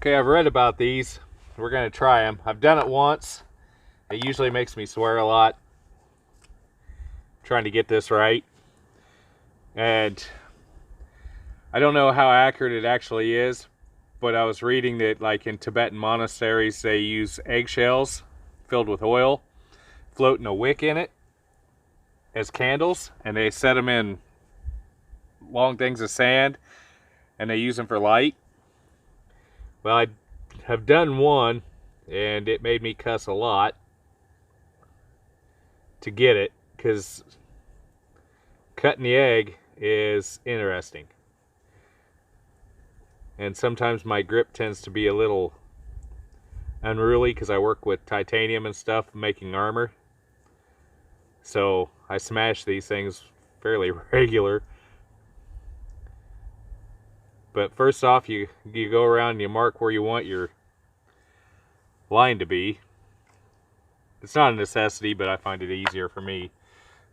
Okay, I've read about these. We're going to try them. I've done it once. It usually makes me swear a lot trying to get this right. And I don't know how accurate it actually is, but I was reading that like in Tibetan monasteries they use eggshells filled with oil, floating a wick in it as candles, and they set them in long things of sand and they use them for light. Well, I have done one and it made me cuss a lot to get it, because cutting the egg is interesting. And sometimes my grip tends to be a little unruly because I work with titanium and stuff making armor. So I smash these things fairly regular. But first off, you go around and you mark where you want your line to be. It's not a necessity, but I find it easier for me.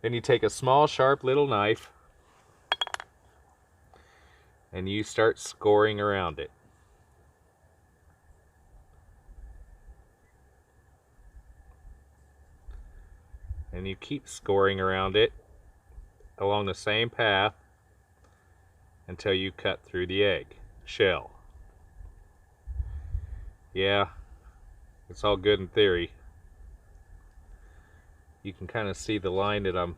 Then you take a small, sharp little knife and you start scoring around it. And you keep scoring around it along the same path until you cut through the egg shell. Yeah, it's all good in theory. You can kind of see the line that I'm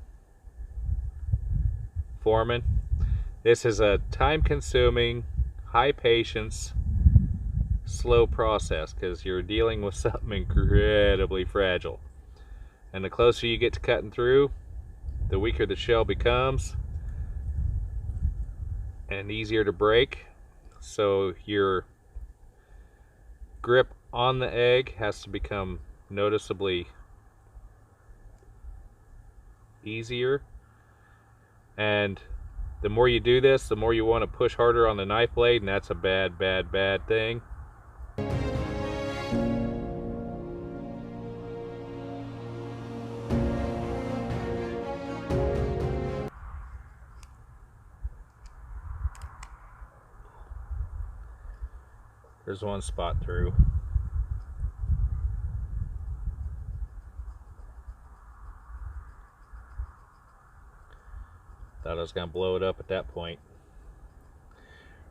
forming. This is a time-consuming, high-patience, slow process because you're dealing with something incredibly fragile. And the closer you get to cutting through, the weaker the shell becomes and easier to break. So your grip on the egg has to become noticeably easier. And the more you do this, the more you want to push harder on the knife blade, and that's a bad, bad, bad thing. There's one spot through. Thought I was going to blow it up at that point.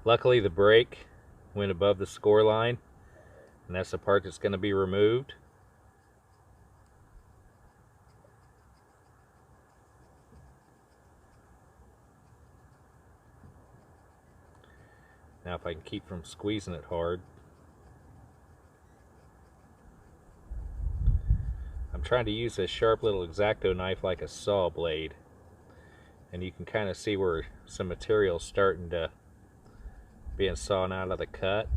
Luckily the break went above the score line, and that's the part that's going to be removed. Now if I can keep from squeezing it hard. I'm trying to use this sharp little X-Acto knife like a saw blade. And you can kind of see where some material's starting to being sawn out of the cut.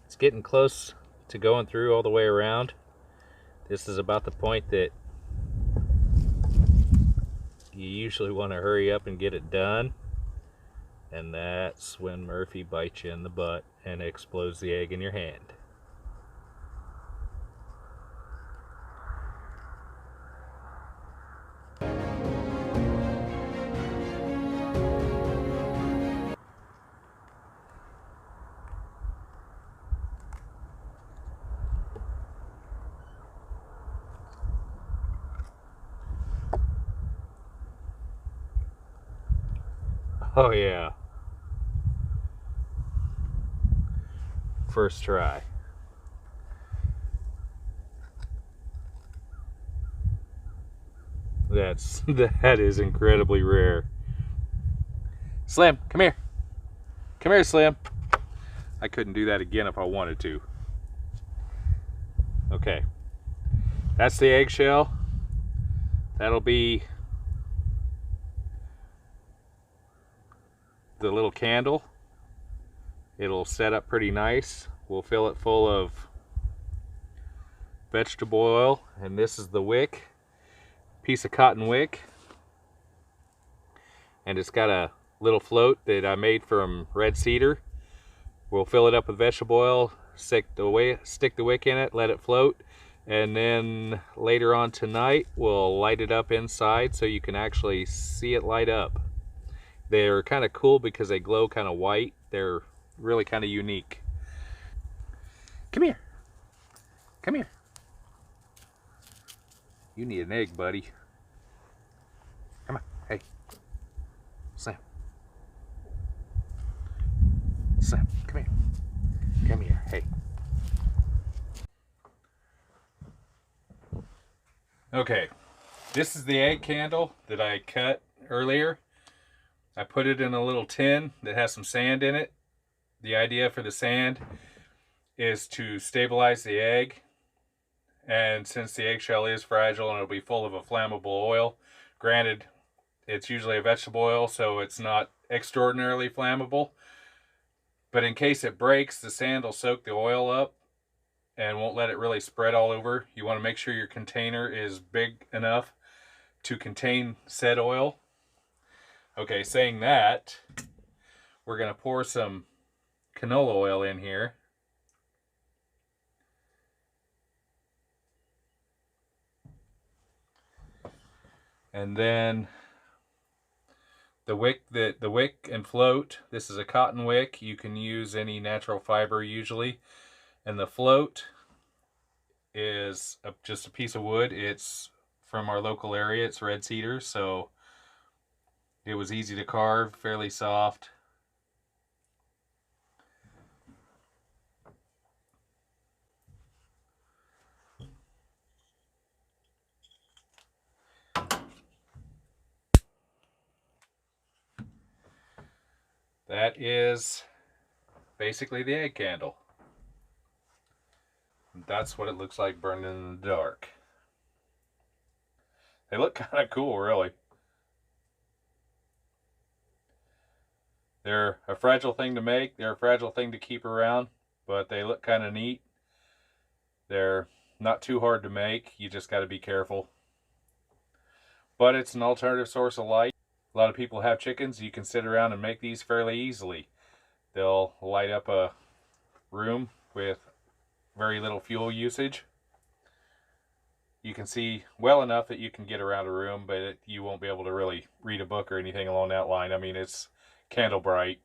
It's getting close to going through all the way around. This is about the point that you usually want to hurry up and get it done. And that's when Murphy bites you in the butt and explodes the egg in your hand. Oh yeah. First try. That is incredibly rare. Slim, come here. Come here, Slim. I couldn't do that again if I wanted to. Okay. That's the eggshell. That'll be the little candle. It'll set up pretty nice. We'll fill it full of vegetable oil, and this is the wick, piece of cotton wick, and it's got a little float that I made from red cedar. We'll fill it up with vegetable oil, stick the wick in it, let it float, and then later on tonight we'll light it up inside so you can actually see it light up. They're kind of cool because they glow kind of white. They're really kind of unique. Come here. Come here. You need an egg, buddy. Come on. Hey. Sam. Sam, come here. Come here. Hey. Okay. This is the egg candle that I cut earlier. I put it in a little tin that has some sand in it. The idea for the sand is to stabilize the egg. And since the eggshell is fragile and it'll be full of a flammable oil, granted, it's usually a vegetable oil, so it's not extraordinarily flammable. But in case it breaks, the sand will soak the oil up and won't let it really spread all over. You want to make sure your container is big enough to contain said oil. Okay, saying that, we're going to pour some canola oil in here. And then the wick and float, this is a cotton wick. You can use any natural fiber usually. And the float is just a piece of wood. It's from our local area. It's red cedar, so it was easy to carve, fairly soft. That is basically the egg candle. That's what it looks like burning in the dark. They look kind of cool, really. They're a fragile thing to make. They're a fragile thing to keep around, but they look kind of neat. They're not too hard to make. You just got to be careful. But it's an alternative source of light. A lot of people have chickens. You can sit around and make these fairly easily. They'll light up a room with very little fuel usage. You can see well enough that you can get around a room, but you won't be able to really read a book or anything along that line. I mean, it's candle bright.